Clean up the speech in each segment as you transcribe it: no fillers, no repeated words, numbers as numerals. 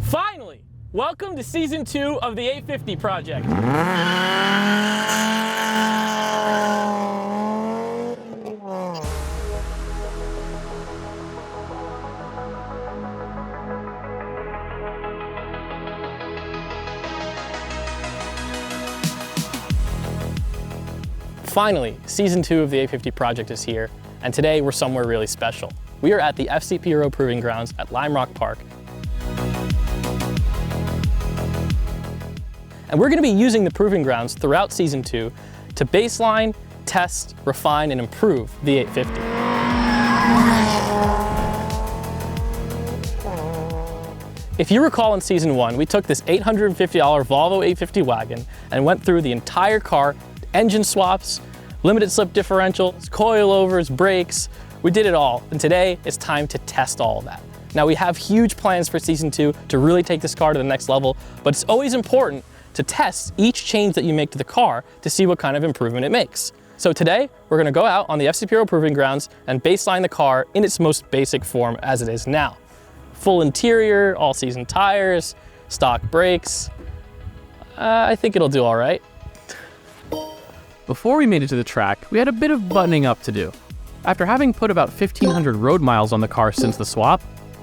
Finally! Welcome to Season 2 of the 850 project. Finally, Season 2 of the 850 project is here, and today we're somewhere really special. We are at the FCP Euro Proving Grounds at Lime Rock Park. And we're going to be using the Proving Grounds throughout Season 2 to baseline, test, refine, and improve the 850. If you recall in Season 1, we took this $850 Volvo 850 wagon and went through the entire car, engine swaps, limited slip differentials, coilovers, brakes. We did it all, and today it's time to test all of that. Now we have huge plans for Season 2 to really take this car to the next level, but it's always important to test each change that you make to the car to see what kind of improvement it makes. So today, we're gonna go out on the FCP Euro Proving Grounds and baseline the car in its most basic form as it is now. Full interior, all-season tires, stock brakes. I think it'll do all right. Before we made it to the track, we had a bit of buttoning up to do. After having put about 1,500 road miles on the car since the swap,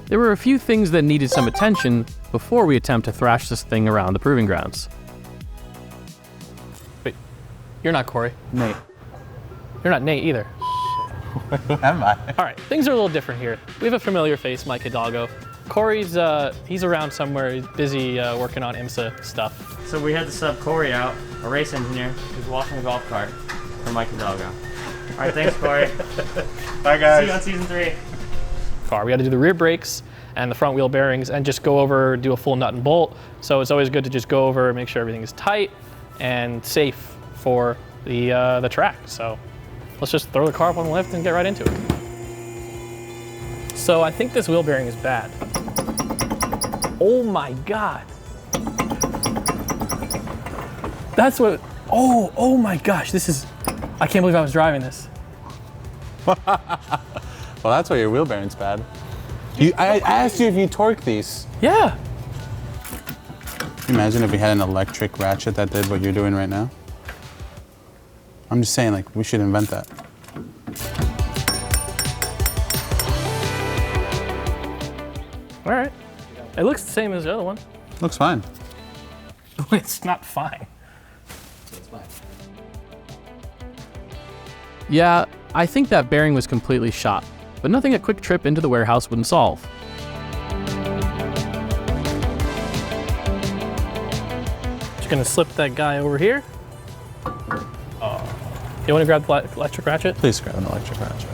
there were a few things that needed some attention before we attempt to thrash this thing around the Proving Grounds. Wait, you're not Corey. Nate. You're not Nate either. Am I? All right, things are a little different here. We have a familiar face, Mike Hidalgo. Corey's, he's around somewhere, he's busy working on IMSA stuff. So we had to sub Corey out, a race engineer who's washing a golf cart for Mike Hidalgo. All right, thanks, Corey. Bye, guys. See you on Season 3. Car. We had to do the rear brakes and the front wheel bearings and just go over, do a full nut and bolt. So it's always good to just go over, make sure everything is tight and safe for the track. So let's just throw the car up on the lift and get right into it. So I think this wheel bearing is bad. Oh my God. That's what, oh my gosh, this is, I can't believe I was driving this. Well, that's why your wheel bearing's bad. I asked you if you torque these. Yeah. Imagine if we had an electric ratchet that did what you're doing right now. I'm just saying, like, we should invent that. All right. It looks the same as the other one. Looks fine. It's not fine. Yeah, I think that bearing was completely shot, but nothing a quick trip into the warehouse wouldn't solve. Just gonna slip that guy over here. You wanna grab the electric ratchet? Please grab an electric ratchet.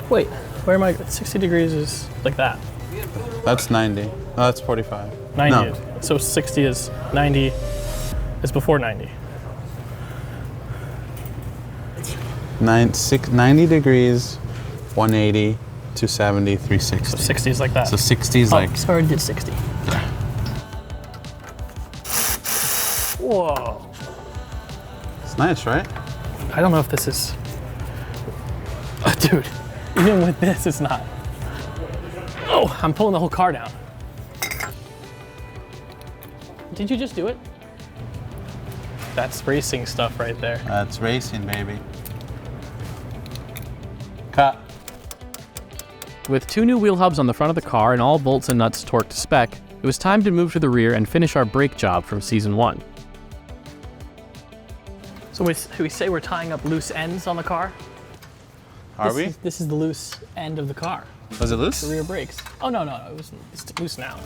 Wait, where am I? 60 degrees is like that. That's 90. No, that's 45. 90 No. is. So 60 is 90 is before 90. 90 degrees, 180, 270, 360. So 60 is like that. So 60 is like... So I already did 60. Whoa. It's nice, right? I don't know if this is... dude, even with this, it's not. Oh, I'm pulling the whole car down. Did you just do it? That's racing stuff right there. That's racing, baby. Cut. With 2 new wheel hubs on the front of the car and all bolts and nuts torqued to spec, it was time to move to the rear and finish our brake job from Season 1. So we say we're tying up loose ends on the car? Are we? This is the loose end of the car. Was it loose? The rear brakes. Oh, no, it's loose now.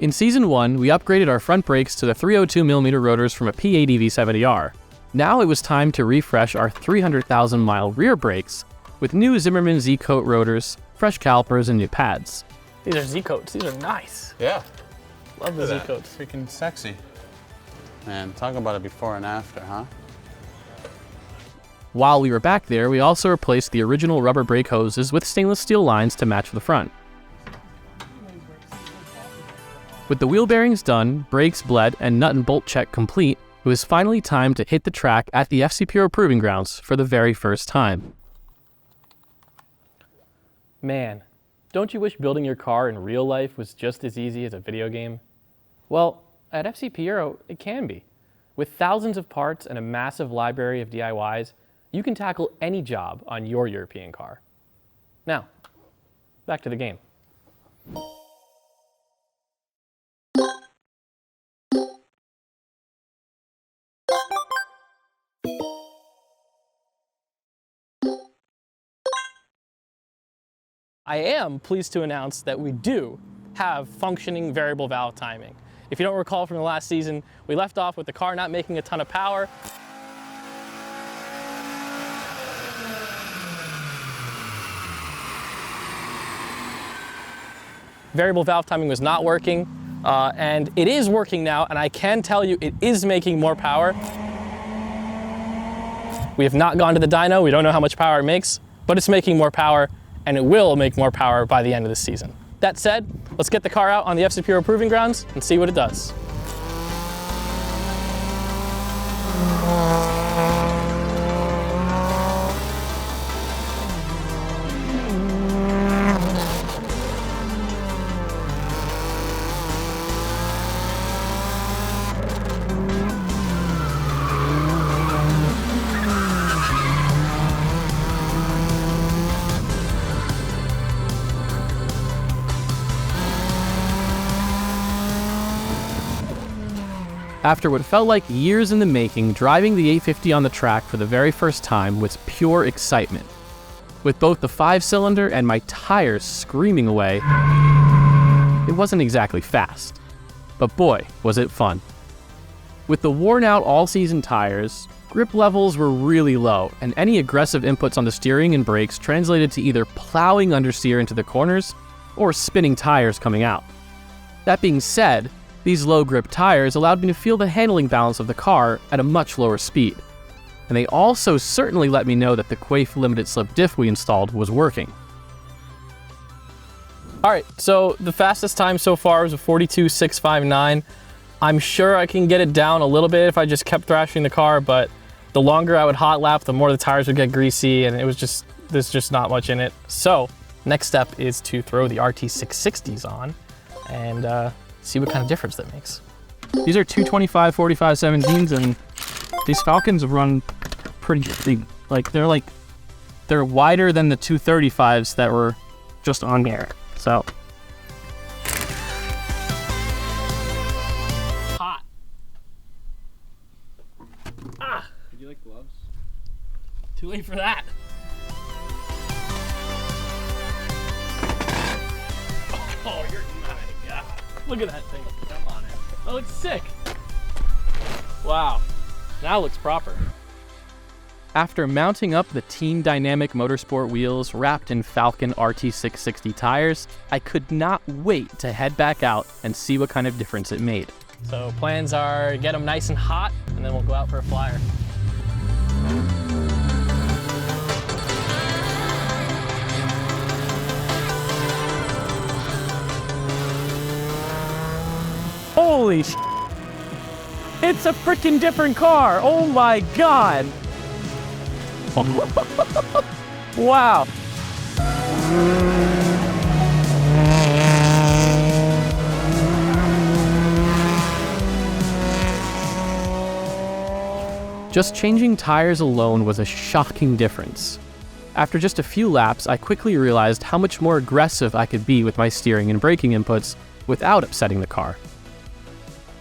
In Season 1, we upgraded our front brakes to the 302mm rotors from a P80 V70R. Now it was time to refresh our 300,000-mile rear brakes with new Zimmermann Z-Coat rotors, fresh calipers, and new pads. These are Z-Coats. These are nice. Yeah. Love the Z-Coats. Freaking sexy. Man, talk about it before and after, huh? While we were back there, we also replaced the original rubber brake hoses with stainless steel lines to match the front. With the wheel bearings done, brakes bled, and nut and bolt check complete, it was finally time to hit the track at the FCP Euro Proving Grounds for the very first time. Man, don't you wish building your car in real life was just as easy as a video game? Well, at FCP Euro, it can be. With thousands of parts and a massive library of DIYs, you can tackle any job on your European car. Now, back to the game. I am pleased to announce that we do have functioning variable valve timing. If you don't recall from the last season, we left off with the car not making a ton of power. Variable valve timing was not working, and it is working now, and I can tell you it is making more power. We have not gone to the dyno, we don't know how much power it makes, but it's making more power, and it will make more power by the end of the season. That said, let's get the car out on the FCP Euro Proving Grounds and see what it does. After what felt like years in the making, driving the 850 on the track for the very first time was pure excitement. With both the 5-cylinder and my tires screaming away, it wasn't exactly fast. But boy, was it fun. With the worn-out all-season tires, grip levels were really low, and any aggressive inputs on the steering and brakes translated to either plowing understeer into the corners or spinning tires coming out. That being said, these low-grip tires allowed me to feel the handling balance of the car at a much lower speed. And they also certainly let me know that the Quaife limited slip diff we installed was working. All right, so the fastest time so far was a 42.659. I'm sure I can get it down a little bit if I just kept thrashing the car, but the longer I would hot lap, the more the tires would get greasy, and there's just not much in it. So next step is to throw the RT660s on and see what kind of difference that makes. These are 225 4517s, and these Falcons run pretty big. They're wider than the 235s that were just on here. So Hot. Ah. Would you like gloves? Too late for that. Oh, you're not. God. Look at that thing. Come on, that looks sick. Wow. Now it looks proper. After mounting up the Team Dynamic Motorsport wheels wrapped in Falken RT660 tires, I could not wait to head back out and see what kind of difference it made. So plans are get them nice and hot, and then we'll go out for a flyer. Holy sh! It's a freaking different car! Oh my god! Wow! Just changing tires alone was a shocking difference. After just a few laps, I quickly realized how much more aggressive I could be with my steering and braking inputs without upsetting the car.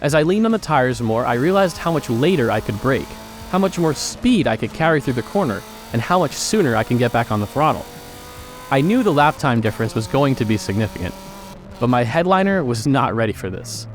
As I leaned on the tires more, I realized how much later I could brake, how much more speed I could carry through the corner, and how much sooner I can get back on the throttle. I knew the lap time difference was going to be significant, but my headliner was not ready for this.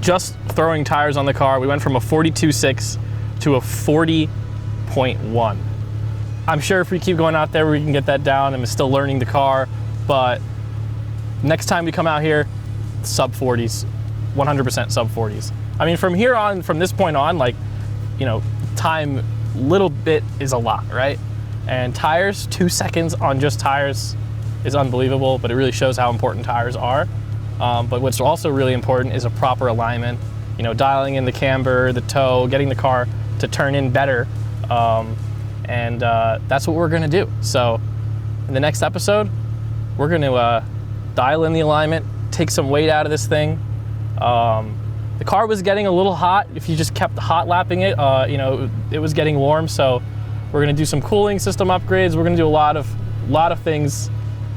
just throwing tires on the car, we went from a 42.6 to a 40.1. I'm sure if we keep going out there, we can get that down. I'm still learning the car, but next time we come out here, sub 40s, 100% sub 40s. I mean, from here on, from this point on, like, you know, time, little bit is a lot, right? And tires, 2 seconds on just tires is unbelievable, but it really shows how important tires are. But what's also really important is a proper alignment, you know, dialing in the camber, the toe, getting the car to turn in better. And that's what we're gonna do. So in the next episode, we're gonna dial in the alignment, take some weight out of this thing. The car was getting a little hot. If you just kept hot lapping it, you know, it was getting warm. So we're gonna do some cooling system upgrades. We're gonna do a lot of things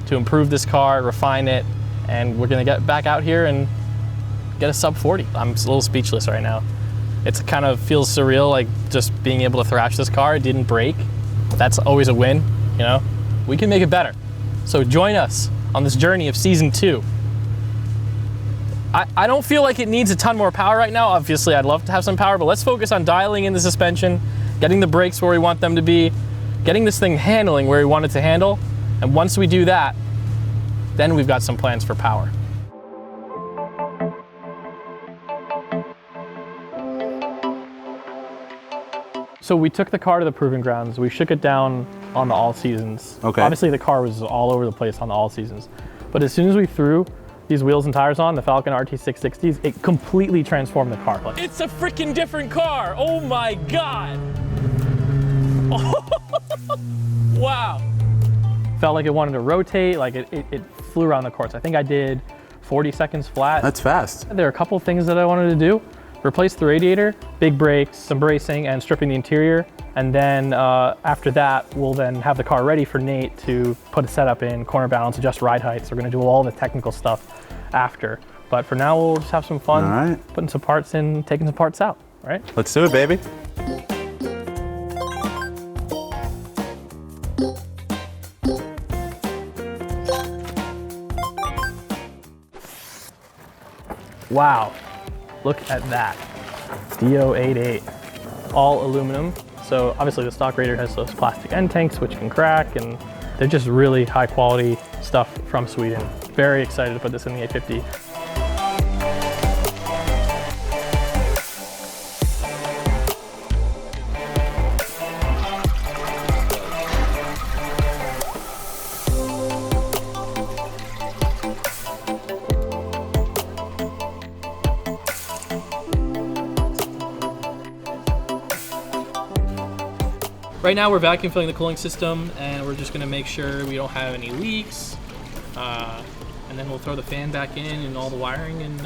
to improve this car, refine it, and we're gonna get back out here and get a sub 40. I'm a little speechless right now. It kind of feels surreal, like just being able to thrash this car. It didn't break. That's always a win, you know? We can make it better. So join us on this journey of season 2. I don't feel like it needs a ton more power right now. Obviously, I'd love to have some power, but let's focus on dialing in the suspension, getting the brakes where we want them to be, getting this thing handling where we want it to handle. And once we do that, then we've got some plans for power. So we took the car to the Proving Grounds. We shook it down on the all seasons. Okay. Obviously the car was all over the place on the all seasons. But as soon as we threw these wheels and tires on, the Falken RT660s, it completely transformed the car. Like, it's a freaking different car. Oh my God. Wow. Felt like it wanted to rotate, like it flew around the course. I think I did 40 seconds flat. That's fast. There are a couple things that I wanted to do. Replace the radiator, big brakes, some bracing, and stripping the interior. And then after that, we'll then have the car ready for Nate to put a setup in, corner balance, adjust ride heights. We're gonna do all the technical stuff after. But for now, we'll just have some fun, All right. putting some parts in, taking some parts out, right? Let's do it, baby. Wow, look at that. DO88, all aluminum. So obviously the stock Raider has those plastic end tanks which can crack, and they're just really high quality stuff from Sweden. Very excited to put this in the 850. Right now we're vacuum filling the cooling system, and we're just gonna make sure we don't have any leaks. And then we'll throw the fan back in and all the wiring, and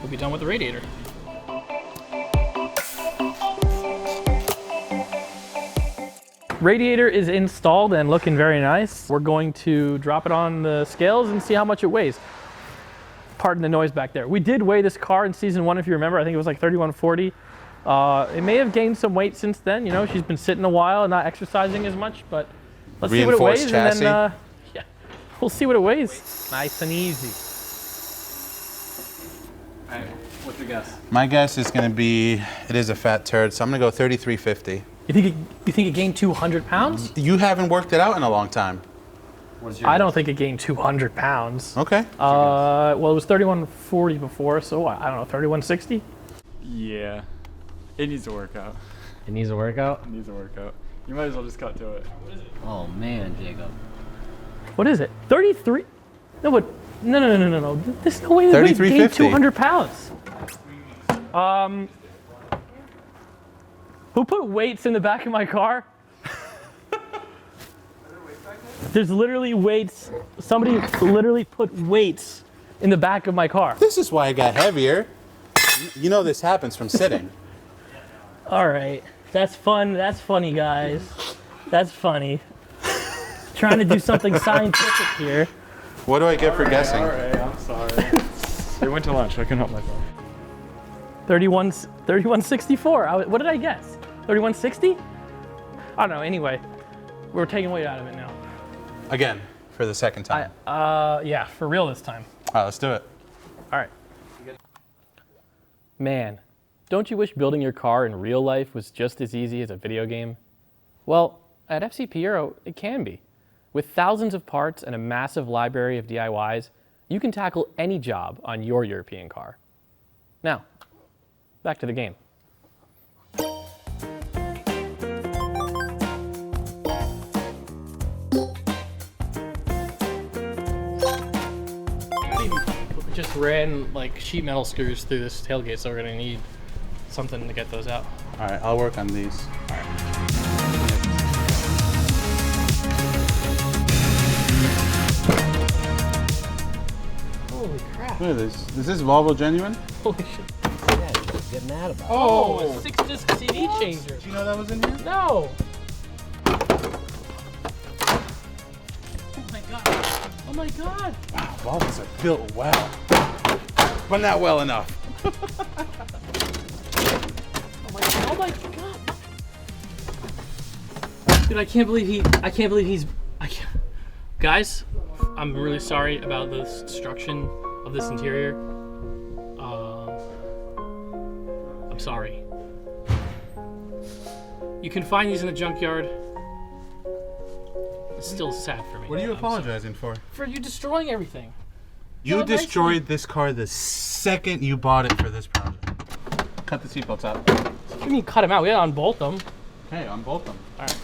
we'll be done with the radiator. Radiator is installed and looking very nice. We're going to drop it on the scales and see how much it weighs. Pardon the noise back there. We did weigh this car in season 1, if you remember. I think it was like 3140. It may have gained some weight since then. You know, she's been sitting a while and not exercising as much, but let's see what it weighs, chassis. and then yeah, we'll see what it weighs. Nice and easy. All right, what's your guess? My guess is gonna be, it is a fat turd, so I'm gonna go 3350. You think it gained 200 pounds? You haven't worked it out in a long time. What's your I don't think it gained 200 pounds. Okay. Well, it was 3140 before, so I don't know, 3160? Yeah. It needs a workout. It needs a workout? It needs a workout. You might as well just cut to it. Oh man, Jacob. What is it? 33? No, but no. There's no way that we gained 3350. 200 pounds. Who put weights in the back of my car? There's literally weights. Somebody literally put weights in the back of my car. This is why I got heavier. You know this happens from sitting. All right, that's fun. That's funny, guys. That's funny. Trying to do something scientific here. What do I get for guessing? Alright, I'm sorry. They went to lunch. I couldn't help myself. 3164. What did I guess? 3160? I don't know. Anyway, we're taking weight out of it now. Again, for the second time. Yeah, for real this time. All right, let's do it. All right. Man, don't you wish building your car in real life was just as easy as a video game? Well, at FCP Euro, it can be. With thousands of parts and a massive library of DIYs, you can tackle any job on your European car. Now, back to the game. Just ran like sheet metal screws through this tailgate, so we're gonna need something to get those out. All right, I'll work on these. Holy crap! Look at this. Is this Volvo genuine? Holy shit! Yeah, just getting mad about it. Oh, a 6-disc CD changer. Did you know that was in here? No! Oh my god! Oh my god! Wow, Volvos are built well. But not well enough. Oh my god! Dude, I can't believe he's. Guys, I'm really sorry about the destruction of this interior. I'm sorry. You can find these in the junkyard. It's still sad for me. What are you I'm apologizing for? sorry. For you destroying everything. You Not nicely. destroyed this car the second you bought it for this project. Cut the seatbelts out. What do you mean cut them out? We gotta unbolt them. Hey, unbolt them. All right.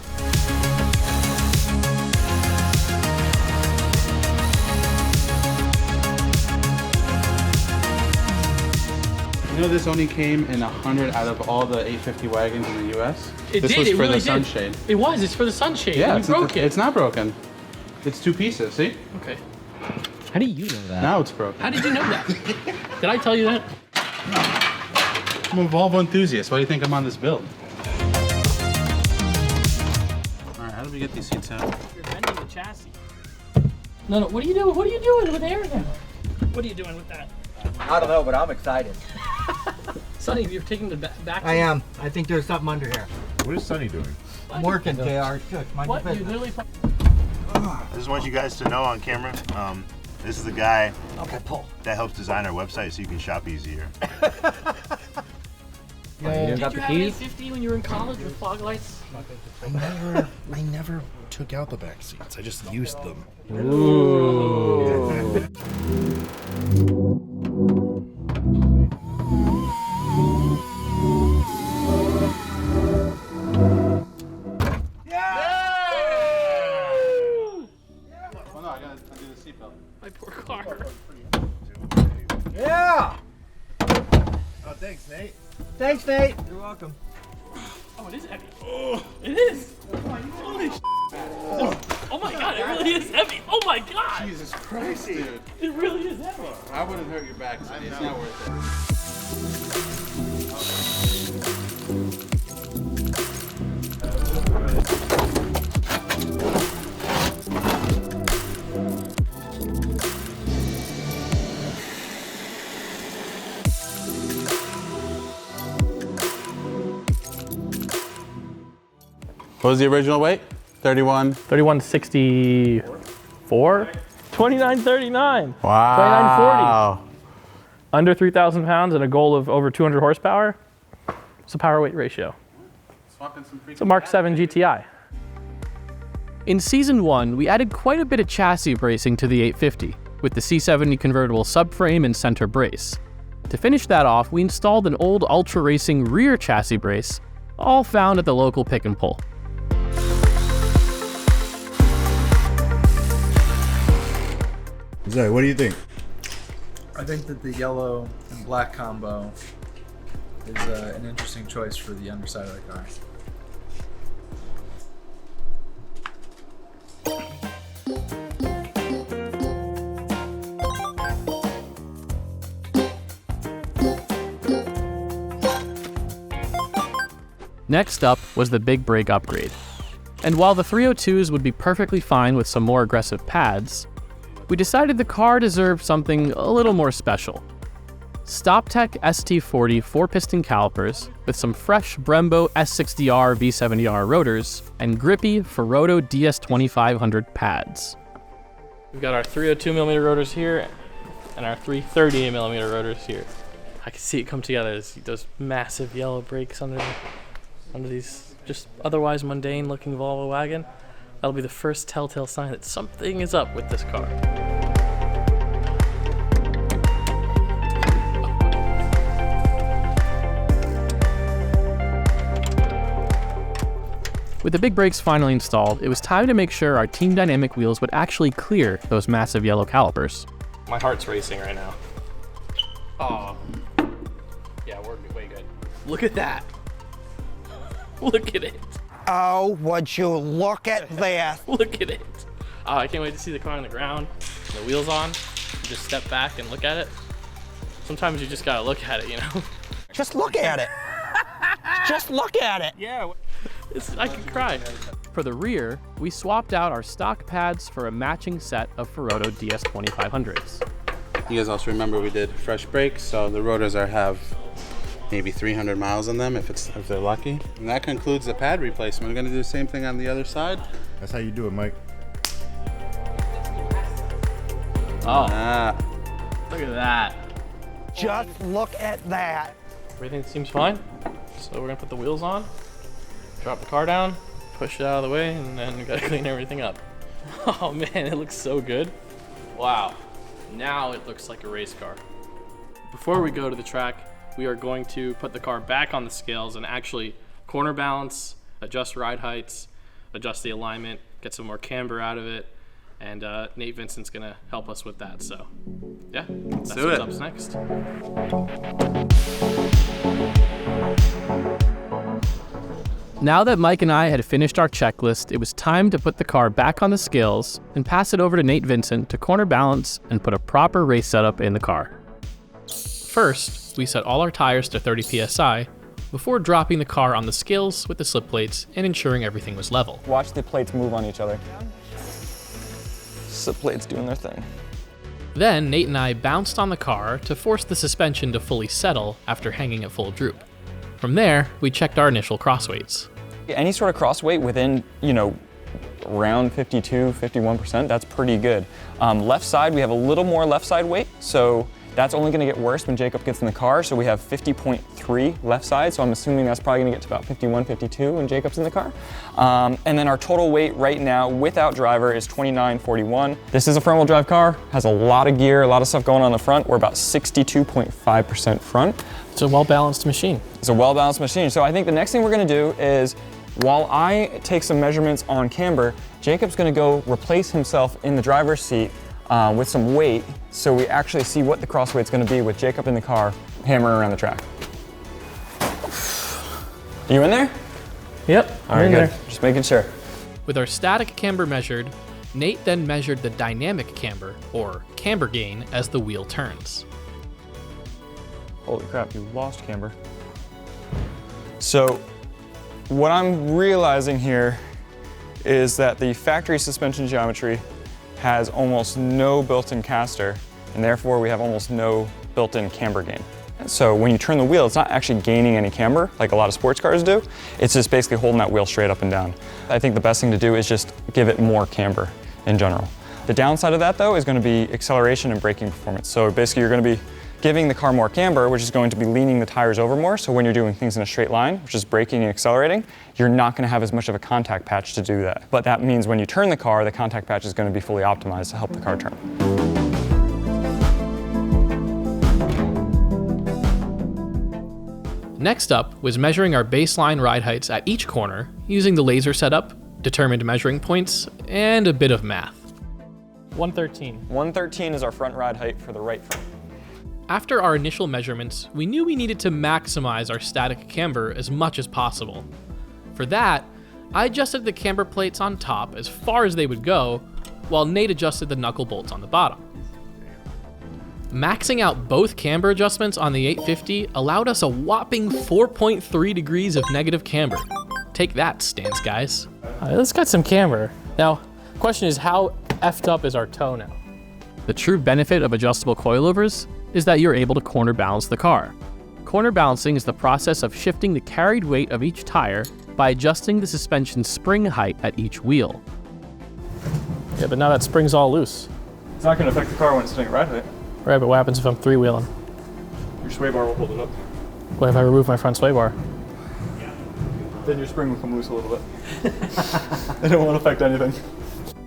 You know this only came in 100 out of all the 850 wagons in the U.S.? It this did. was It for really the did. sunshade. It was. It's for the sunshade. Yeah, and you broke it. It's not broken. It's two pieces, see? Okay. How do you know that? Now it's broken. How did you know that? Did I tell you that? I'm a Volvo enthusiast. Why do you think I'm on this build? All right, how do we get these seats out? You're bending the chassis. No. What are you doing? What are you doing with air now? What are you doing with that? I don't know, but I'm excited. Sonny, you're taking the back. I am. I think there's something under here. What is Sonny doing? I'm working, JR. Shush, mind your What? You business. literally. I just want you guys to know on camera, this is the guy Okay, pull. that helps design our website so you can shop easier. You didn't Did got you the have keys? 850 when you were in college with fog lights? I never took out the back seats. I just used them. Oh no, I gotta undo the seatbelt. My poor car. Yeah! Oh, thanks, Nate. Thanks, Nate. You're welcome. Oh, it is heavy. It is. Holy sh**. Oh my god, it really is heavy. Oh my god. Jesus Christ, dude. It really is heavy. I wouldn't hurt your back, Sonny. It's not worth it. What was the original weight? 31. 3164? 2939. Wow. Under 3,000 pounds and a goal of over 200 horsepower. It's a power weight ratio. It's a Mark 7 GTI. In Season 1, we added quite a bit of chassis bracing to the 850, with the C70 convertible subframe and center brace. To finish that off, we installed an old Ultra Racing rear chassis brace, all found at the local pick and pull. Zoe, what do you think? I think that the yellow and black combo is an interesting choice for the underside of the car. Next up was the big brake upgrade. And while the 302s would be perfectly fine with some more aggressive pads, we decided the car deserved something a little more special. StopTech ST40 4-piston calipers with some fresh Brembo S60R V70R rotors and grippy Ferodo DS2500 pads. We've got our 302mm rotors here and our 330mm rotors here. I can see it come together. Those massive yellow brakes under these just otherwise mundane looking Volvo wagon. That'll be the first telltale sign that something is up with this car. With the big brakes finally installed, it was time to make sure our Team Dynamic wheels would actually clear those massive yellow calipers. My heart's racing right now. Oh. Yeah, we're way good. Look at that. Look at it. Oh, would you look at this? Look at it. Oh, I can't wait to see the car on the ground, the wheels on. You just step back and look at it. Sometimes you just gotta look at it, you know? Just look at it. Just look at it. Yeah. I could cry. For the rear, we swapped out our stock pads for a matching set of Ferodo DS2500s. You guys also remember we did fresh brakes, so the rotors have maybe 300 miles on them if they're lucky. And that concludes the pad replacement. We're gonna do the same thing on the other side. That's how you do it, Mike. Oh, look at that. Just look at that. Everything seems fine. So we're gonna put the wheels on, drop the car down, push it out of the way, and then we gotta clean everything up. Oh man, it looks so good. Wow, now it looks like a race car. Before we go to the track, we are going to put the car back on the scales and actually corner balance, adjust ride heights, adjust the alignment, get some more camber out of it, and Nate Vincent's gonna help us with that. So yeah, that's do what's it. up next. Now that Mike and I had finished our checklist, it was time to put the car back on the scales and pass it over to Nate Vincent to corner balance and put a proper race setup in the car. First, we set all our tires to 30 psi before dropping the car on the scales with the slip plates and ensuring everything was level. Watch the plates move on each other. Slip plates doing their thing. Then Nate and I bounced on the car to force the suspension to fully settle after hanging at full droop. From there, we checked our initial cross weights. Any sort of cross weight within, around 52, 51%, that's pretty good. Left side, we have a little more left side weight, so that's only gonna get worse when Jacob gets in the car, so we have 50.3 left side, so I'm assuming that's probably gonna get to about 51, 52 when Jacob's in the car. And then our total weight right now without driver is 29.41. This is a front wheel drive car, has a lot of gear, a lot of stuff going on the front. We're about 62.5% front. It's a well-balanced machine. It's a well-balanced machine. So I think the next thing we're gonna do is, while I take some measurements on camber, Jacob's gonna go replace himself in the driver's seat with some weight, so we actually see what the cross weight's gonna be with Jacob in the car, hammering around the track. You in there? Yep, All right, good. Just making sure. With our static camber measured, Nate then measured the dynamic camber, or camber gain, as the wheel turns. Holy crap, you lost camber. So, what I'm realizing here is that the factory suspension geometry has almost no built-in caster, and therefore we have almost no built-in camber gain. So when you turn the wheel, it's not actually gaining any camber like a lot of sports cars do. It's just basically holding that wheel straight up and down. I think the best thing to do is just give it more camber in general. The downside of that though is going to be acceleration and braking performance. So basically you're going to be giving the car more camber, which is going to be leaning the tires over more. So when you're doing things in a straight line, which is braking and accelerating, you're not going to have as much of a contact patch to do that. But that means when you turn the car, the contact patch is going to be fully optimized to help the car turn. Next up was measuring our baseline ride heights at each corner using the laser setup, determined measuring points, and a bit of math. 113. 113 is our front ride height for the right front. After our initial measurements, we knew we needed to maximize our static camber as much as possible. For that, I adjusted the camber plates on top as far as they would go, while Nate adjusted the knuckle bolts on the bottom. Maxing out both camber adjustments on the 850 allowed us a whopping 4.3 degrees of negative camber. Take that, stance guys. Let's got some camber. Now, the question is, how effed up is our toe now? The true benefit of adjustable coilovers is that you're able to corner balance the car. Corner balancing is the process of shifting the carried weight of each tire by adjusting the suspension spring height at each wheel. Yeah, but now that spring's all loose. It's not going to affect the car when it's doing ride height. Right, but what happens if I'm three-wheeling? You're sway bar will hold it up. What if I remove my front sway bar? Then your spring will come loose a little bit. It won't affect anything.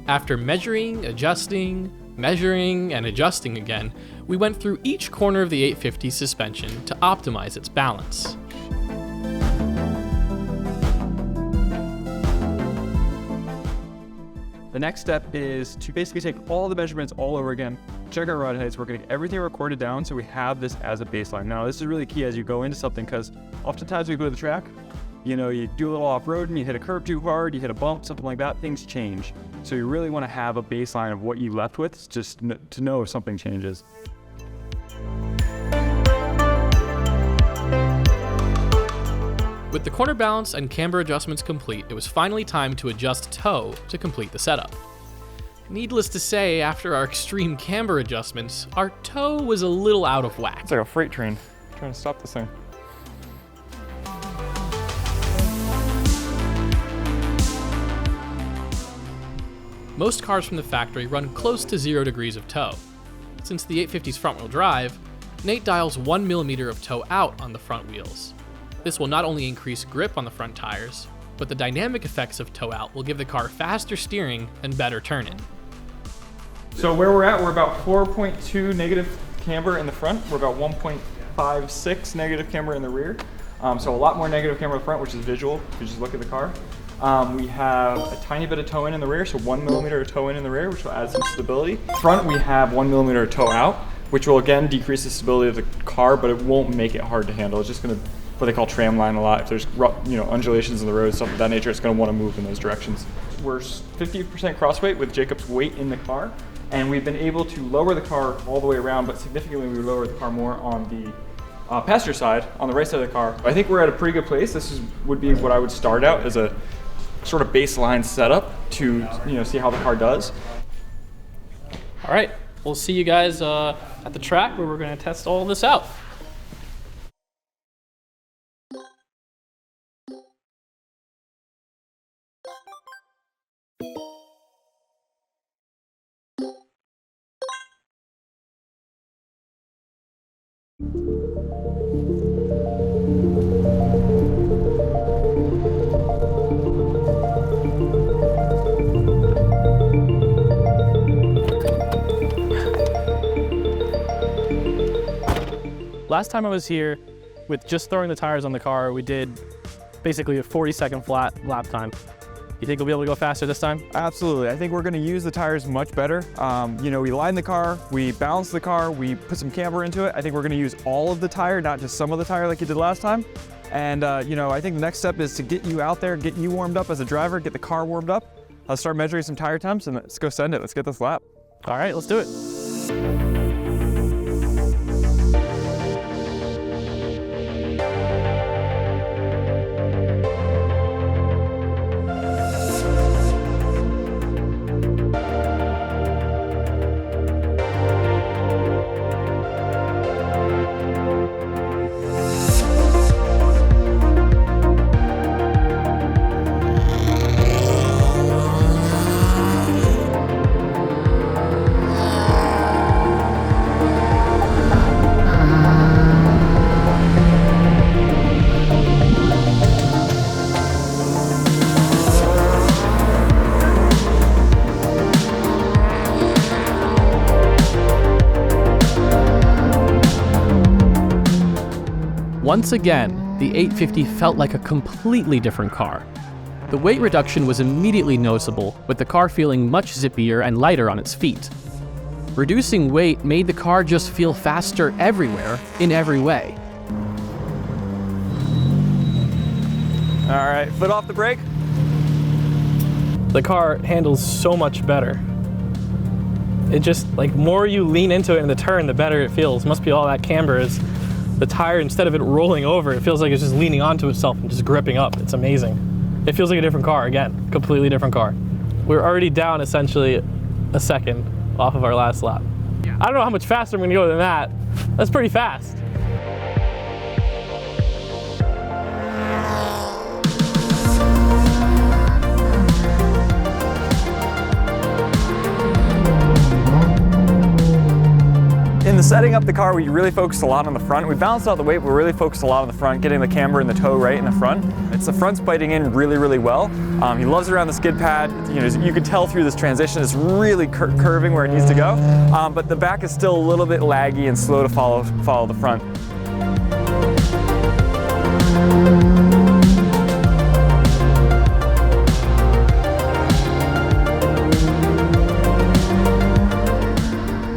After measuring, adjusting, measuring, and adjusting again, we went through each corner of the 850 suspension to optimize its balance. The next step is to basically take all the measurements all over again, check our rod heights, we're going to get everything recorded down so we have this as a baseline. Now this is really key as you go into something because oftentimes we go to the track, you know, you do a little off-road and you hit a curb too hard, you hit a bump, something like that, things change. So you really want to have a baseline of what you left with just to know if something changes. With the corner balance and camber adjustments complete, it was finally time to adjust toe to complete the setup. Needless to say, after our extreme camber adjustments, our toe was a little out of whack. It's like a freight train trying to stop this thing. Most cars from the factory run close to 0 degrees of toe. Since the 850's front-wheel drive, Nate dials 1 millimeter of toe out on the front wheels. This will not only increase grip on the front tires, but the dynamic effects of toe out will give the car faster steering and better turning. So where we're at, we're about 4.2 negative camber in the front. We're about 1.56 negative camber in the rear. So a lot more negative camber in the front, which is visual if you just look at the car. We have a tiny bit of toe in the rear, so 1 millimeter of toe in the rear, which will add some stability. Front, we have 1 millimeter of toe out, which will again decrease the stability of the car, but it won't make it hard to handle. It's just going to what they call tram line a lot. If there's undulations in the road, stuff of that nature, it's going to want to move in those directions. We're 50% cross weight with Jacob's weight in the car, and we've been able to lower the car all the way around, but significantly we lowered the car more on the passenger side, on the right side of the car. I think we're at a pretty good place. This would be what I would start out as a sort of baseline setup to see how the car does. All right, we'll see you guys at the track where we're going to test all this out. Last time I was here, with just throwing the tires on the car, we did basically a 40-second flat lap time. You think we'll be able to go faster this time? Absolutely. I think we're going to use the tires much better. We lined the car, we balanced the car, we put some camber into it. I think we're going to use all of the tire, not just some of the tire like you did last time. And I think the next step is to get you out there, get you warmed up as a driver, get the car warmed up. Let's start measuring some tire temps and let's go send it. Let's get this lap. All right, let's do it. Once again, the 850 felt like a completely different car. The weight reduction was immediately noticeable, with the car feeling much zippier and lighter on its feet. Reducing weight made the car just feel faster everywhere, in every way. All right, foot off the brake. The car handles so much better. It just, more you lean into it in the turn, the better it feels. Must be all that camber is. The tire, instead of it rolling over, it feels like it's just leaning onto itself and just gripping up. It's amazing. It feels like a different car, again, completely different car. We're already down essentially a second off of our last lap. I don't know how much faster I'm gonna go than that. That's pretty fast. In the setting up the car, we really focused a lot on the front. We balanced out the weight, but we really focused a lot on the front, getting the camber and the toe right in the front. It's the front's biting in really, really well. He loves it around the skid pad. You know, you can tell through this transition, it's really curving where it needs to go. But the back is still a little bit laggy and slow to follow the front.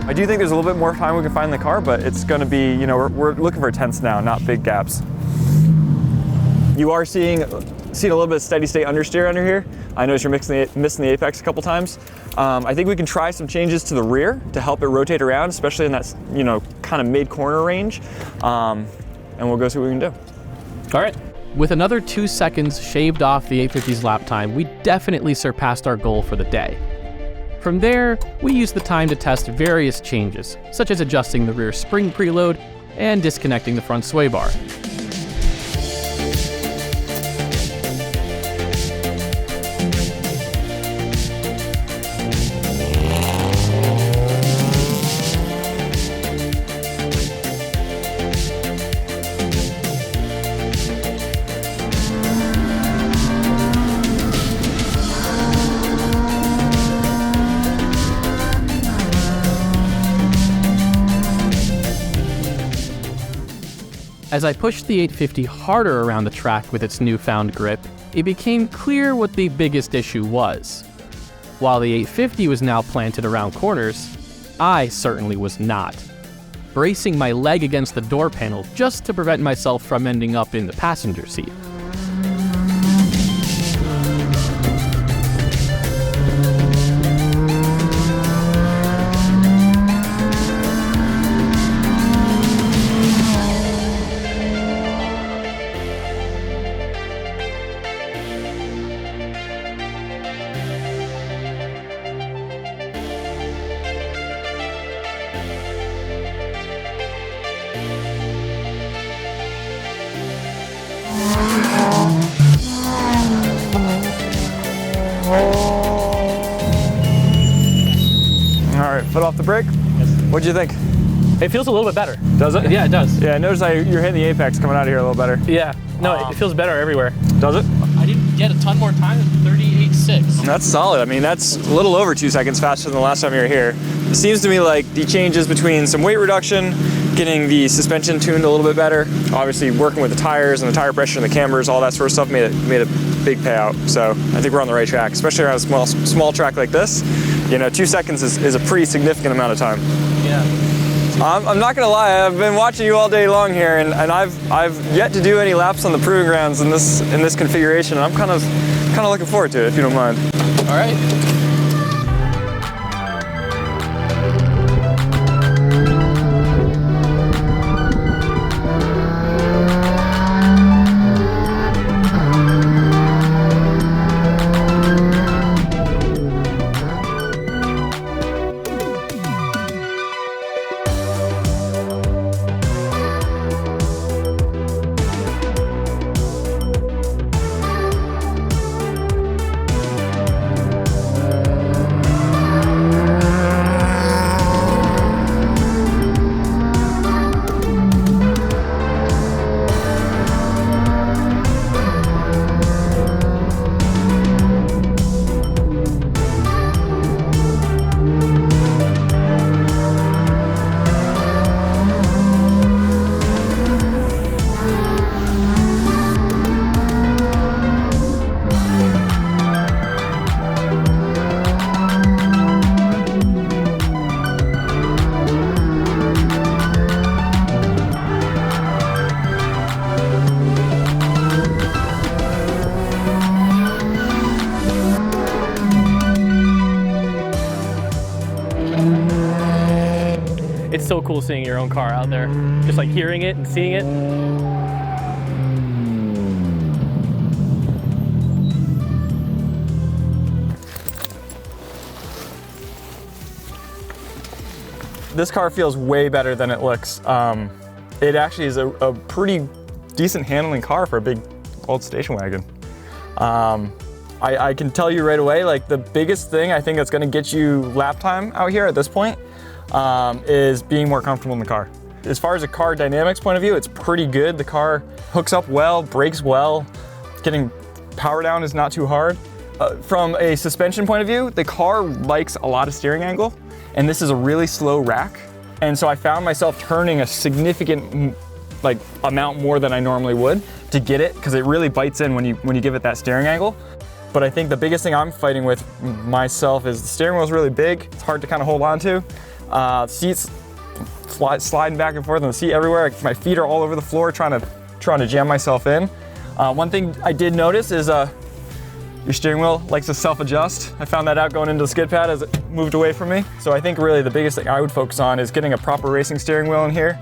I do think there's a little bit more time we can find in the car, but it's going to be, you know, we're looking for tenths now, not big gaps. You are seeing a little bit of steady state understeer under here. I noticed you're missing the apex a couple times. I think we can try some changes to the rear to help it rotate around, especially in that, you know, kind of mid-corner range. And we'll go see what we can do. All right. With another 2 seconds shaved off the 850's lap time, we definitely surpassed our goal for the day. From there, we used the time to test various changes, such as adjusting the rear spring preload and disconnecting the front sway bar. As I pushed the 850 harder around the track with its newfound grip, it became clear what the biggest issue was. While the 850 was now planted around corners, I certainly was not. Bracing my leg against the door panel just to prevent myself from ending up in the passenger seat. All right, foot off the brake. What'd you think? It feels a little bit better. Does it? Yeah, it does. Yeah, I noticed you're hitting the apex coming out of here a little better. Yeah, no, it feels better everywhere. Does it? I didn't get a ton more time, 38.6. That's solid. I mean, that's a little over 2 seconds faster than the last time you were here. It seems to me like the changes between some weight reduction, getting the suspension tuned a little bit better, obviously working with the tires and the tire pressure and the cambers, all that sort of stuff made a big payout. So I think we're on the right track, especially around a small track like this. You know, 2 seconds is a pretty significant amount of time. Yeah. I'm not gonna lie, I've been watching you all day long here, and I've yet to do any laps on the proving grounds in this configuration. And I'm kind of looking forward to it, if you don't mind. All right. It's so cool seeing your own car out there. Just like hearing it and seeing it. This car feels way better than it looks. It actually is a pretty decent handling car for a big old station wagon. I can tell you right away, like the biggest thing I think that's gonna get you lap time out here at this point is being more comfortable in the car. As far as a car dynamics point of view, it's pretty good. The car hooks up well, brakes well, getting power down is not too hard. From a suspension point of view, the car likes a lot of steering angle, and this is a really slow rack. And so I found myself turning a significant amount more than I normally would to get it, because it really bites in when you give it that steering angle. But I think the biggest thing I'm fighting with myself is the steering wheel is really big. It's hard to kind of hold on to. Seats sliding back and forth on the seat everywhere. My feet are all over the floor trying to jam myself in. One thing I did notice is your steering wheel likes to self-adjust. I found that out going into the skid pad as it moved away from me. So I think really the biggest thing I would focus on is getting a proper racing steering wheel in here,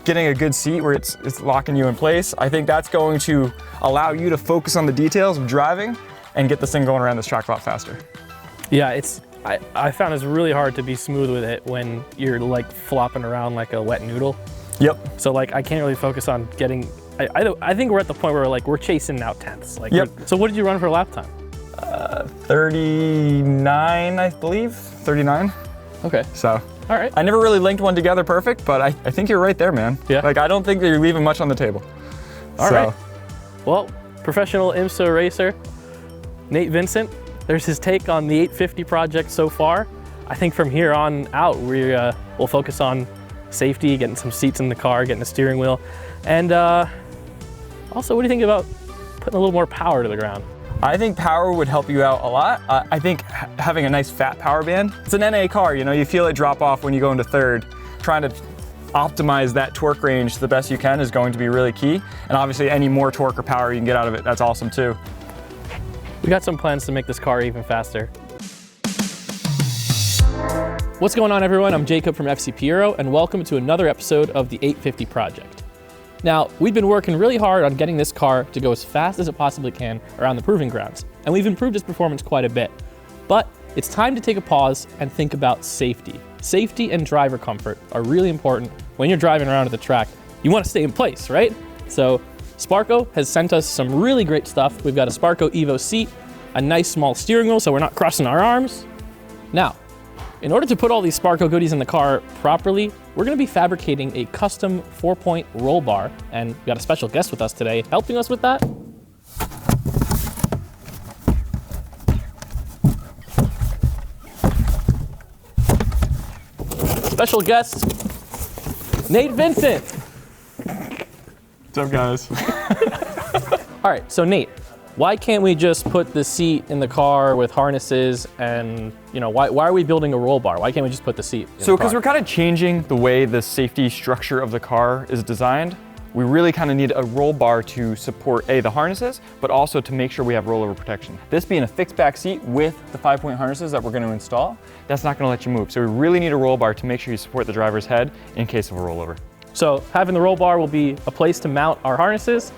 getting a good seat where it's locking you in place. I think that's going to allow you to focus on the details of driving and get this thing going around this track a lot faster. Yeah, I found it's really hard to be smooth with it when you're like flopping around like a wet noodle. Yep. So like I can't really focus on getting, I think we're at the point where like we're chasing out tenths. Like, yep. So what did you run for lap time? 39, I believe, 39. Okay. So, all right. I never really linked one together perfect, but I think you're right there, man. Yeah. Like I don't think that you're leaving much on the table. All right. Well, professional IMSA racer, Nate Vincent, there's his take on the 850 project so far. I think from here on out, we'll focus on safety, getting some seats in the car, getting a steering wheel. And also, what do you think about putting a little more power to the ground? I think power would help you out a lot. I think having a nice fat power band, it's an NA car, you know, you feel it drop off when you go into third. Trying to optimize that torque range the best you can is going to be really key. And obviously any more torque or power you can get out of it, that's awesome too. We got some plans to make this car even faster. What's going on, everyone? I'm Jacob from FCP Euro, and welcome to another episode of the 850 project. Now, we've been working really hard on getting this car to go as fast as it possibly can around the proving grounds, and we've improved its performance quite a bit. But it's time to take a pause and think about safety. Safety and driver comfort are really important when you're driving around at the track. You want to stay in place, right? So Sparco has sent us some really great stuff. We've got a Sparco Evo seat, a nice small steering wheel so we're not crossing our arms. Now, in order to put all these Sparco goodies in the car properly, we're going to be fabricating a custom 4-point roll bar, and we've got a special guest with us today helping us with that. Special guest, Nate Vincent. What's up, guys? All right, so Nate, why can't we just put the seat in the car with harnesses and, you know, why are we building a roll bar? Why can't we just put the seat in the car? So because we're kind of changing the way the safety structure of the car is designed, we really kind of need a roll bar to support the harnesses, but also to make sure we have rollover protection. This being a fixed back seat with the 5-point harnesses that we're going to install, that's not going to let you move. So we really need a roll bar to make sure you support the driver's head in case of a rollover. So having the roll bar will be a place to mount our harnesses,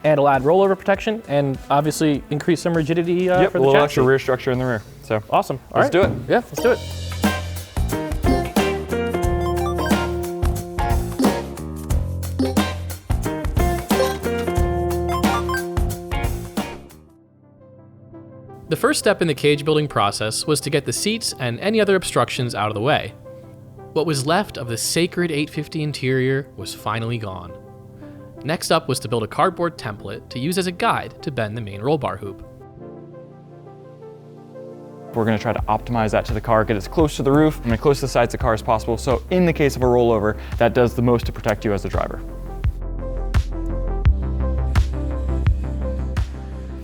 and it'll add rollover protection and obviously increase some rigidity for the chassis. A little extra rear structure in the rear. So awesome. Let's do it. Yeah, let's do it. The first step in the cage building process was to get the seats and any other obstructions out of the way. What was left of the sacred 850 interior was finally gone. Next up was to build a cardboard template to use as a guide to bend the main roll bar hoop. We're going to try to optimize that to the car, get as close to the roof and as close to the sides of the car as possible. So in the case of a rollover, that does the most to protect you as the driver.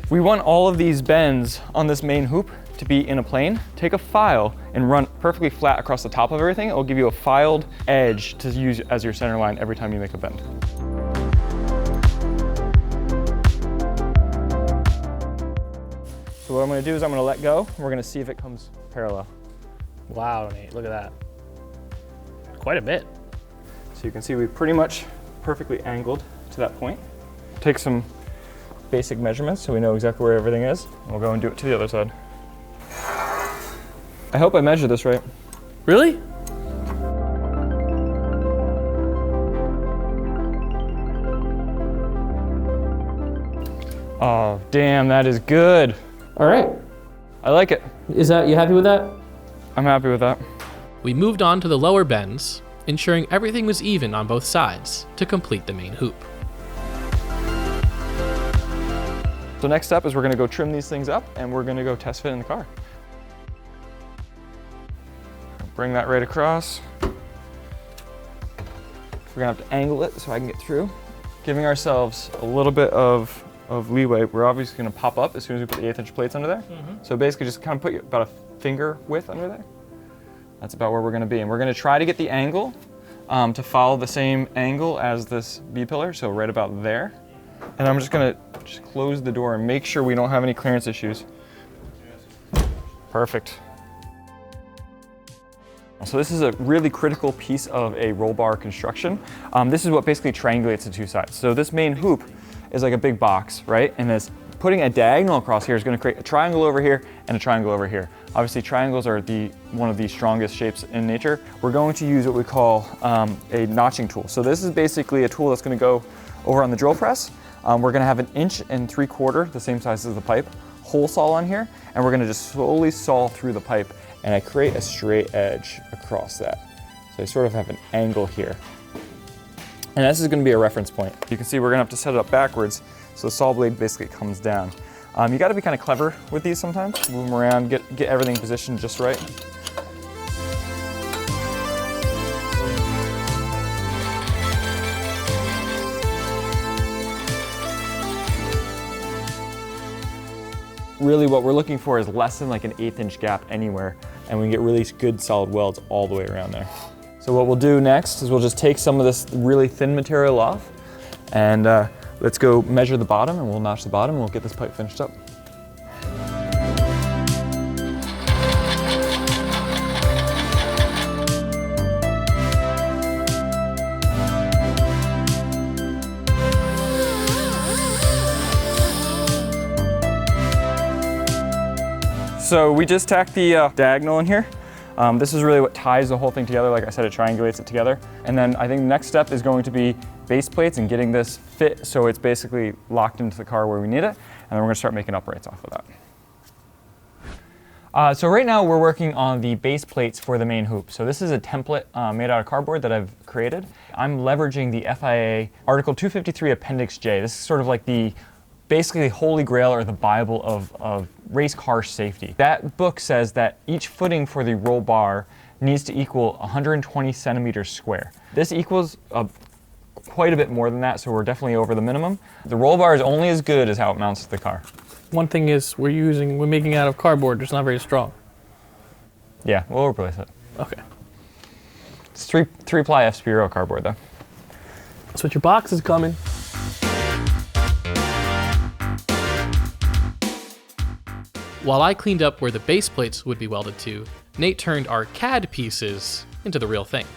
We want all of these bends on this main hoop to be in a plane. Take a file and run perfectly flat across the top of everything. It will give you a filed edge to use as your center line every time you make a bend. So what I'm going to do is I'm going to let go. We're going to see if it comes parallel. Wow, Nate, look at that. Quite a bit. So you can see we've pretty much perfectly angled to that point. Take some basic measurements so we know exactly where everything is. We'll go and do it to the other side. I hope I measured this right. Really? Oh, damn, that is good. All right. I like it. You happy with that? I'm happy with that. We moved on to the lower bends, ensuring everything was even on both sides to complete the main hoop. So next step is we're gonna go trim these things up and we're gonna go test fit in the car. Bring that right across. We're gonna have to angle it so I can get through. Giving ourselves a little bit of leeway. We're obviously gonna pop up as soon as we put the 1/8" plates under there. So basically just kind of put about a finger width under there. That's about where we're gonna be. And we're gonna try to get the angle to follow the same angle as this B-pillar, so right about there. And I'm just gonna close the door and make sure we don't have any clearance issues. Perfect. So this is a really critical piece of a roll bar construction. This is what basically triangulates the two sides. So this main hoop is like a big box, right? And this putting a diagonal across here is going to create a triangle over here and a triangle over here. Obviously triangles are one of the strongest shapes in nature. We're going to use what we call a notching tool. So this is basically a tool that's going to go over on the drill press. We're going to have an 1 3/4, the same size as the pipe, hole saw on here, and we're going to just slowly saw through the pipe. And I create a straight edge across that. So I sort of have an angle here. And this is gonna be a reference point. You can see we're gonna have to set it up backwards so the saw blade basically comes down. You gotta be kind of clever with these sometimes. Move them around, get everything positioned just right. Really what we're looking for is less than like an 1/8" gap anywhere, and we can get really good solid welds all the way around there. So what we'll do next is we'll just take some of this really thin material off, and let's go measure the bottom, and we'll notch the bottom and we'll get this pipe finished up. So we just tacked the diagonal in here. This is really what ties the whole thing together. Like I said, it triangulates it together. And then I think the next step is going to be base plates and getting this fit so it's basically locked into the car where we need it. And then we're gonna start making uprights off of that. So right now we're working on the base plates for the main hoop. So this is a template made out of cardboard that I've created. I'm leveraging the FIA Article 253 Appendix J. This is sort of like the basically holy grail or the Bible of race car safety. That book says that each footing for the roll bar needs to equal 120 centimeters square. This equals quite a bit more than that, so we're definitely over the minimum. The roll bar is only as good as how it mounts to the car. One thing is we're making it out of cardboard. It's not very strong. Yeah, we'll replace it. Okay. It's three-ply FCP Euro cardboard though. So your box is coming. While I cleaned up where the base plates would be welded to, Nate turned our CAD pieces into the real thing.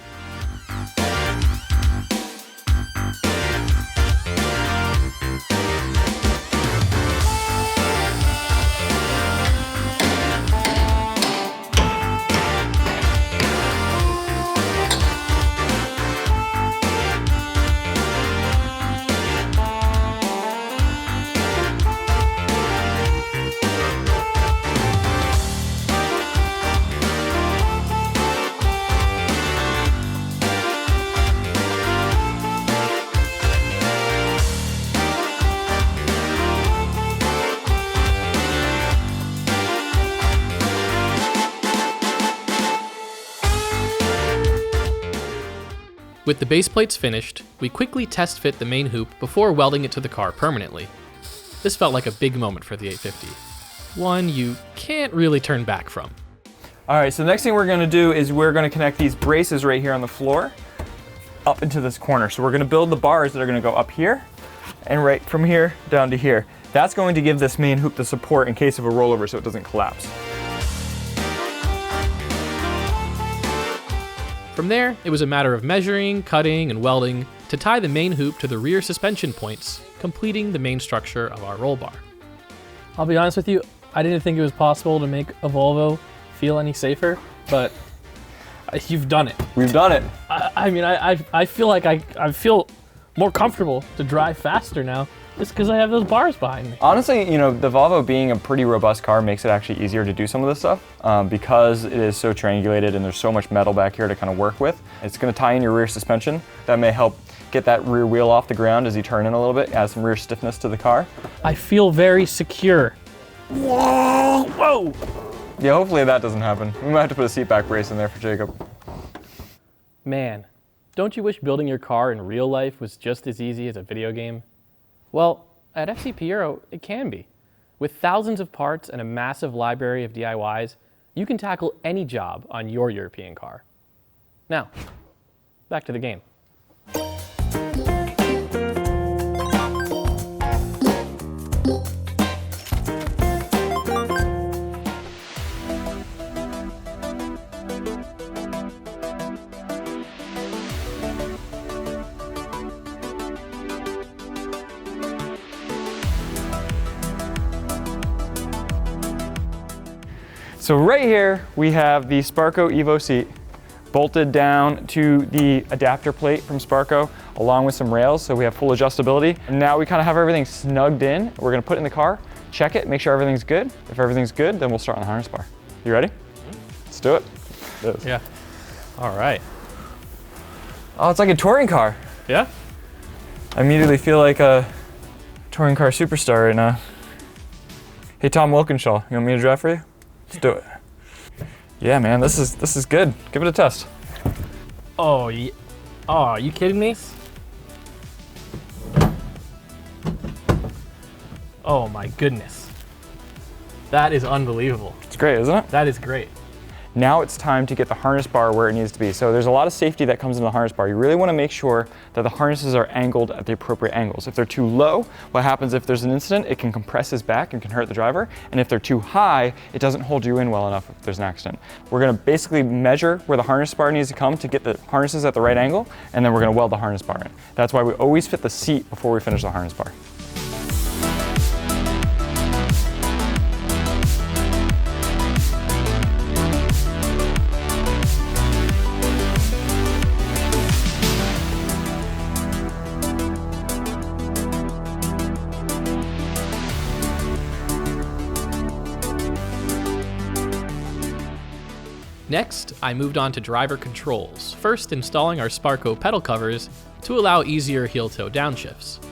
With the base plates finished, we quickly test fit the main hoop before welding it to the car permanently. This felt like a big moment for the 850. One you can't really turn back from. All right, so the next thing we're gonna do is we're gonna connect these braces right here on the floor up into this corner. So we're gonna build the bars that are gonna go up here and right from here down to here. That's going to give this main hoop the support in case of a rollover so it doesn't collapse. From there, it was a matter of measuring, cutting, and welding to tie the main hoop to the rear suspension points, completing the main structure of our roll bar. I'll be honest with you, I didn't think it was possible to make a Volvo feel any safer, but you've done it. We've done it. I mean, I feel like I feel more comfortable to drive faster now Just because I have those bars behind me. Honestly, you know, the Volvo being a pretty robust car makes it actually easier to do some of this stuff because it is so triangulated and there's so much metal back here to kind of work with. It's going to tie in your rear suspension. That may help get that rear wheel off the ground as you turn in a little bit, add some rear stiffness to the car. I feel very secure. Whoa! Yeah, hopefully that doesn't happen. We might have to put a seat back brace in there for Jacob. Man, don't you wish building your car in real life was just as easy as a video game? Well, at FCP Euro, it can be. With thousands of parts and a massive library of DIYs, you can tackle any job on your European car. Now, back to the game. So right here, we have the Sparco Evo seat bolted down to the adapter plate from Sparco, along with some rails, so we have full adjustability. And now we kind of have everything snugged in. We're gonna put it in the car, check it, make sure everything's good. If everything's good, then we'll start on the harness bar. You ready? Let's do it. Yeah. All right. Oh, it's like a touring car. Yeah? I immediately feel like a touring car superstar right now. Hey, Tom Wilkinshaw, you want me to drive for you? Let's do it. Yeah, man, this is good. Give it a test. Oh, yeah. Oh, are you kidding me? Oh my goodness. That is unbelievable. It's great, isn't it? That is great. Now it's time to get the harness bar where it needs to be. So there's a lot of safety that comes in the harness bar. You really want to make sure that the harnesses are angled at the appropriate angles. If they're too low, what happens if there's an incident? It can compress his back and can hurt the driver. And if they're too high, it doesn't hold you in well enough if there's an accident. We're going to basically measure where the harness bar needs to come to get the harnesses at the right angle, and then we're going to weld the harness bar in. That's why we always fit the seat before we finish the harness bar. Next, I moved on to driver controls, first installing our Sparco pedal covers to allow easier heel-toe downshifts.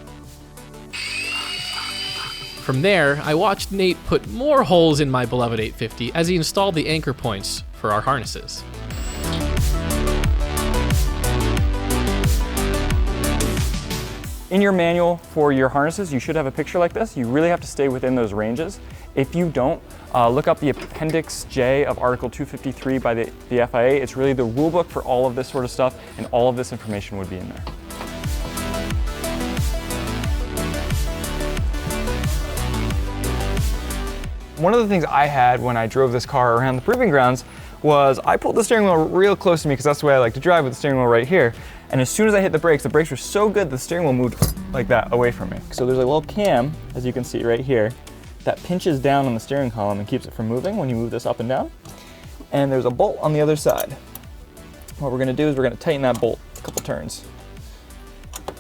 From there, I watched Nate put more holes in my beloved 850 as he installed the anchor points for our harnesses. In your manual for your harnesses, you should have a picture like this. You really have to stay within those ranges. If you don't, look up the Appendix J of Article 253 by the FIA. It's really the rule book for all of this sort of stuff, and all of this information would be in there. One of the things I had when I drove this car around the proving grounds was I pulled the steering wheel real close to me because that's the way I like to drive, with the steering wheel right here. And as soon as I hit the brakes were so good the steering wheel moved like that away from me. So there's a little cam, as you can see right here, that pinches down on the steering column and keeps it from moving when you move this up and down. And there's a bolt on the other side. What we're gonna do is we're gonna tighten that bolt a couple turns.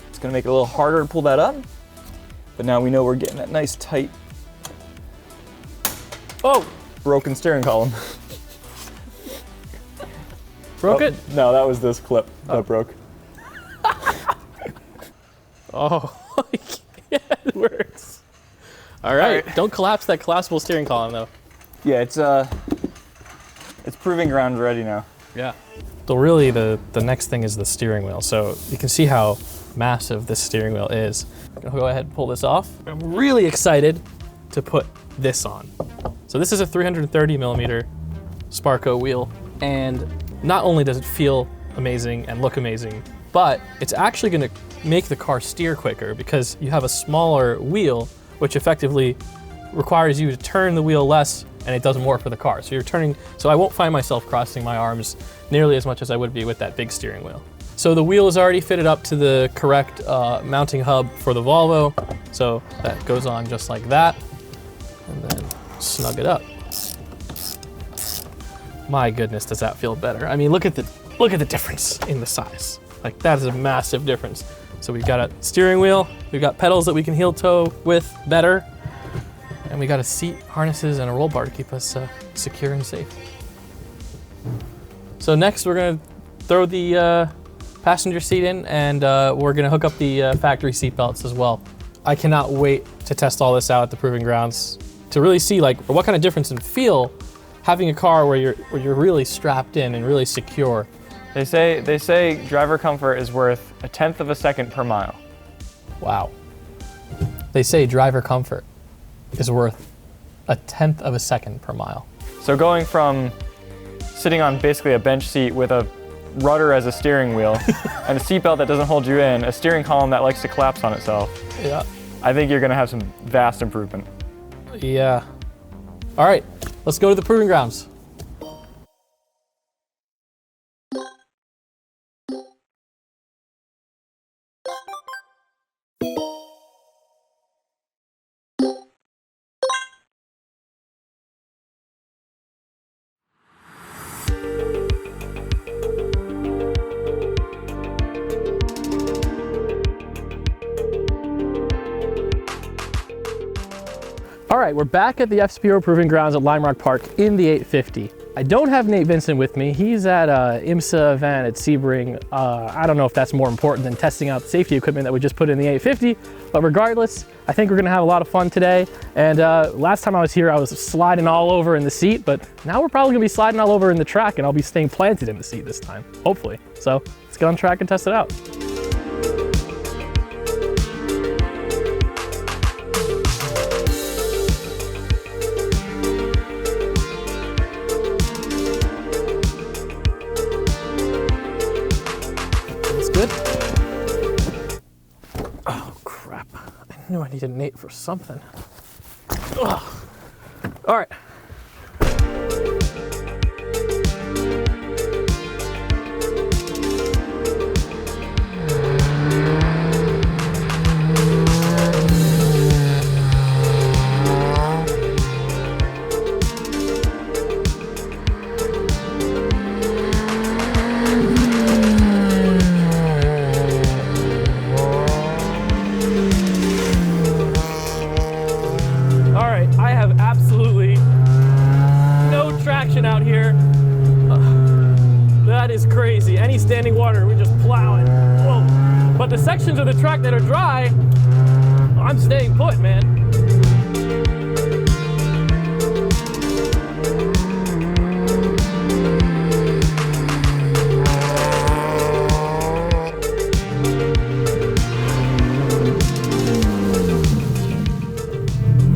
It's gonna make it a little harder to pull that up, but now we know we're getting that nice tight, broken steering column. Broke it? No, that was this clip that broke. Oh, yeah, it works. All right, don't collapse that collapsible steering column though. Yeah, it's proving ground ready now. Yeah. So really the next thing is the steering wheel. So you can see how massive this steering wheel is. I'm gonna go ahead and pull this off. I'm really excited to put this on. So this is a 330 millimeter Sparco wheel, and not only does it feel amazing and look amazing, but it's actually gonna make the car steer quicker because you have a smaller wheel, which effectively requires you to turn the wheel less, and it does more for the car. So you're turning, so I won't find myself crossing my arms nearly as much as I would be with that big steering wheel. So the wheel is already fitted up to the correct mounting hub for the Volvo. So that goes on just like that, and then snug it up. My goodness, does that feel better? I mean, look at the difference in the size. Like, that is a massive difference. So we've got a steering wheel, we've got pedals that we can heel toe with better, and we got a seat, harnesses, and a roll bar to keep us secure and safe. So next we're gonna throw the passenger seat in, and we're gonna hook up the factory seat belts as well. I cannot wait to test all this out at the Proving Grounds to really see like what kind of difference in feel having a car where you're really strapped in and really secure. They say driver comfort is worth 1/10 of a second per mile. Wow. They say driver comfort is worth 1/10 of a second per mile. So going from sitting on basically a bench seat with a rudder as a steering wheel and a seatbelt that doesn't hold you in, a steering column that likes to collapse on itself. Yeah. I think you're gonna have some vast improvement. Yeah. All right, let's go to the Proving Grounds. All right, we're back at the FCP Euro Proving Grounds at Lime Rock Park in the 850. I don't have Nate Vincent with me. He's at a IMSA event at Sebring. I don't know if that's more important than testing out the safety equipment that we just put in the 850, but regardless, I think we're gonna have a lot of fun today. And last time I was here, I was sliding all over in the seat, but now we're probably gonna be sliding all over in the track, and I'll be staying planted in the seat this time, hopefully. So let's get on track and test it out. Good. Oh crap, I knew I needed Nate for something. Ugh. All right. Out here. That is crazy. Any standing water, we just plow it. Whoa. But the sections of the track that are dry, I'm staying put, man.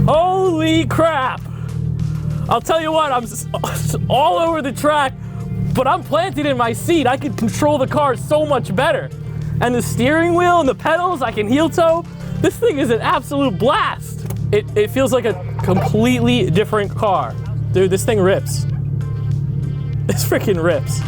Holy crap! I'll tell you what, I'm all over the track, but I'm planted in my seat. I can control the car so much better. And the steering wheel and the pedals, I can heel toe. This thing is an absolute blast. It feels like a completely different car. Dude, this thing rips. This freaking rips.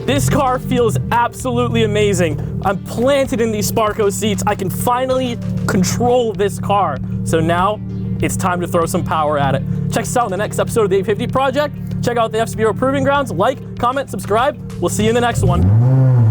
This car feels absolutely amazing. I'm planted in these Sparco seats. I can finally control this car. So now it's time to throw some power at it. Check us out in the next episode of the 850 Project. Check out the FCP Euro Proving Grounds. Like, comment, subscribe. We'll see you in the next one.